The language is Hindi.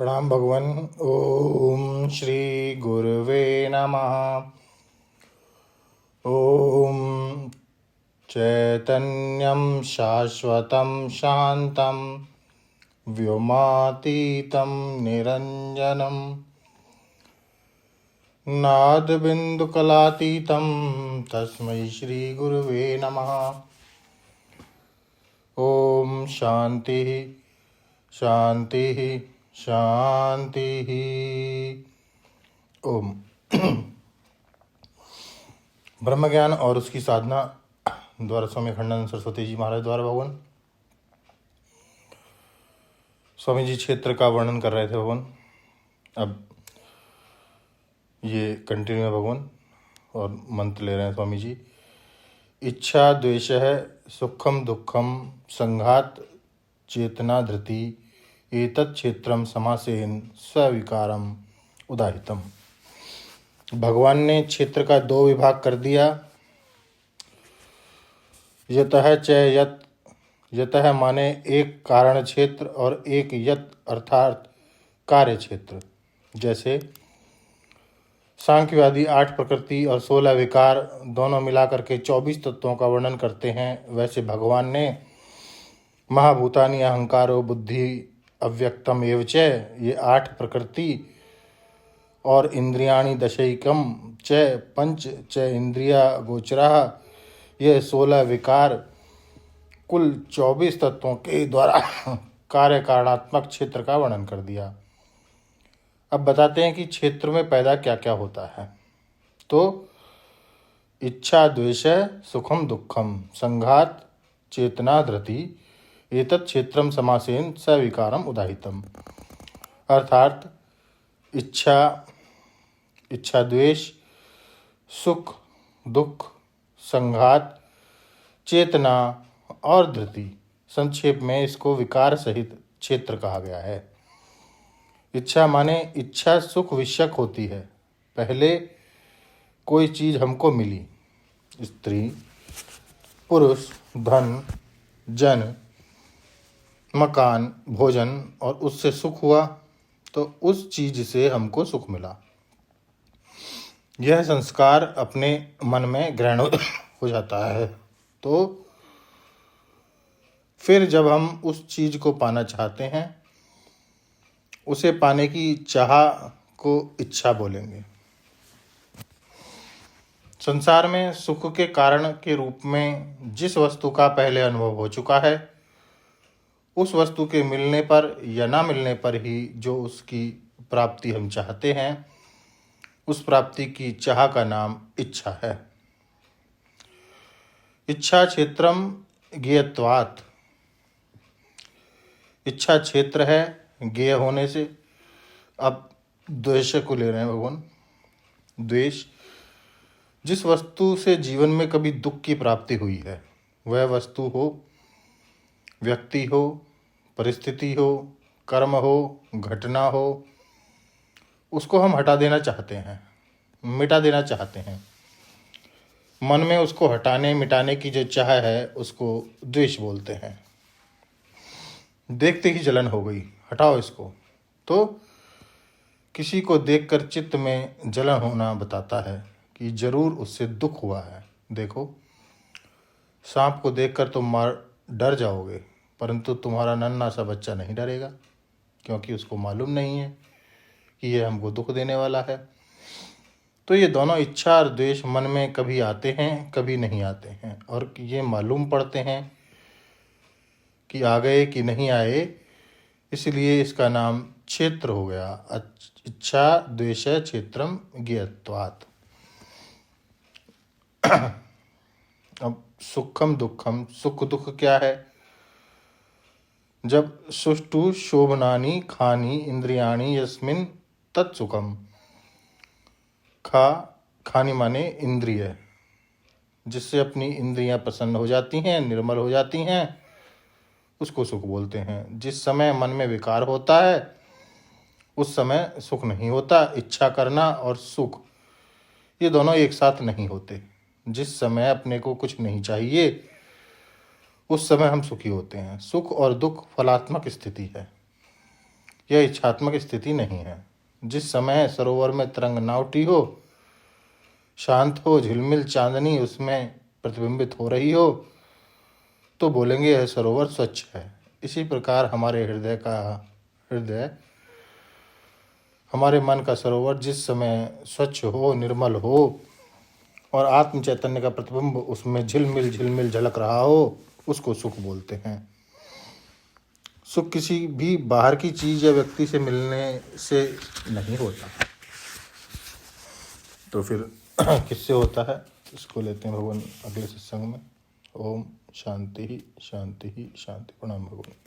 प्रणाम भगवान। ओम श्री गुरुवे नमः। ओम चैतन्यं शाश्वतं शांतं व्योमातीतं निरंजनं नादबिन्दुकलातीतं तस्मै श्री गुरुवे नमः। ओम शांति शांति शांति। ओम ब्रह्म ज्ञान और उसकी साधना द्वारा स्वामी खंडानंद सरस्वती जी महाराज द्वारा भगवान स्वामी जी क्षेत्र का वर्णन कर रहे थे भगवान। अब ये कंटिन्यू है भगवान और मंत्र ले रहे हैं स्वामी जी। इच्छा द्वेष है सुखम दुखम संघात चेतना धृति एतत् क्षेत्रम समासेन स्विकारम उदाहितम। भगवान ने क्षेत्र का दो विभाग कर दिया। यतः च यत, यतः माने एक कारण क्षेत्र और एक यत अर्थात कार्य क्षेत्र। जैसे सांख्यवादी 8 प्रकृति और 16 विकार दोनों मिलाकर के 24 तत्वों का वर्णन करते हैं, वैसे भगवान ने महाभूतानि अहंकारो बुद्धि अव्यक्तम एव च ये 8 प्रकृति और इंद्रियाणि दशैकम च पंच च इंद्रिया गोचरा ये 16 विकार कुल 24 तत्वों के द्वारा कार्य कारणात्मक क्षेत्र का वर्णन कर दिया। अब बताते हैं कि क्षेत्र में पैदा क्या क्या होता है। तो इच्छा द्वेष सुखम दुखम संघात चेतना धृति एतत् क्षेत्रम समासेन सविकारम उदाहितम। अर्थात इच्छा द्वेष सुख दुख संघात चेतना और धृति, संक्षेप में इसको विकार सहित क्षेत्र कहा गया है। इच्छा माने इच्छा सुख विषयक होती है। पहले कोई चीज हमको मिली, स्त्री पुरुष धन जन मकान भोजन, और उससे सुख हुआ तो उस चीज से हमको सुख मिला। यह संस्कार अपने मन में ग्रहण हो जाता है। तो फिर जब हम उस चीज को पाना चाहते हैं, उसे पाने की चाह को इच्छा बोलेंगे। संसार में सुख के कारण के रूप में जिस वस्तु का पहले अनुभव हो चुका है, उस वस्तु के मिलने पर या ना मिलने पर ही जो उसकी प्राप्ति हम चाहते हैं, उस प्राप्ति की चाह का नाम इच्छा है। इच्छा क्षेत्रम ज्ञेयत्वात्, इच्छा क्षेत्र है ज्ञेय होने से। अब द्वेष को ले रहे हैं भगवान। द्वेष जिस वस्तु से जीवन में कभी दुख की प्राप्ति हुई है, वह वस्तु हो, व्यक्ति हो, परिस्थिति हो, कर्म हो, घटना हो, उसको हम हटा देना चाहते हैं, मिटा देना चाहते हैं। मन में उसको हटाने मिटाने की जो चाह है उसको द्वेष बोलते हैं। देखते ही जलन हो गई, हटाओ इसको। तो किसी को देखकर चित्त में जलन होना बताता है कि जरूर उससे दुख हुआ है। देखो, सांप को देखकर तुम डर जाओगे, परंतु तुम्हारा नन्हा सा बच्चा नहीं डरेगा, क्योंकि उसको मालूम नहीं है कि यह हमको दुख देने वाला है। तो ये दोनों इच्छा और द्वेष मन में कभी आते हैं कभी नहीं आते हैं, और ये मालूम पड़ते हैं कि आ गए कि नहीं आए, इसलिए इसका नाम क्षेत्र हो गया। इच्छा द्वेष क्षेत्रम ज्ञेयत्वात्। अब सुखम दुखम, सुख दुख क्या है? जब सुष्टु शोभनानि खानी इंद्रियाणि यस्मिन् तत्सुखम। खानी माने इंद्रिय, जिससे अपनी इंद्रियां प्रसन्न हो जाती हैं, निर्मल हो जाती हैं, उसको सुख बोलते हैं। जिस समय मन में विकार होता है उस समय सुख नहीं होता। इच्छा करना और सुख ये दोनों एक साथ नहीं होते। जिस समय अपने को कुछ नहीं चाहिए उस समय हम सुखी होते हैं। सुख और दुख फलात्मक स्थिति है। यह इच्छात्मक स्थिति नहीं है। जिस समय सरोवर में तरंग ना उठी हो, शांत हो, झिलमिल चांदनी उसमें प्रतिबिंबित हो रही हो, तो बोलेंगे यह सरोवर स्वच्छ है। इसी प्रकार हमारे मन का सरोवर जिस समय स्वच्छ हो, निर्मल हो और आत्म चैतन्य का प्रतिबिंब उसमें झिलमिल झिलमिल झलक रहा हो, उसको सुख बोलते हैं। सुख किसी भी बाहर की चीज या व्यक्ति से मिलने से नहीं होता, तो फिर किससे होता है, इसको लेते हैं भगवान अगले सत्संग में। ओम शांति ही शांति ही शांति। प्रणाम भगवान।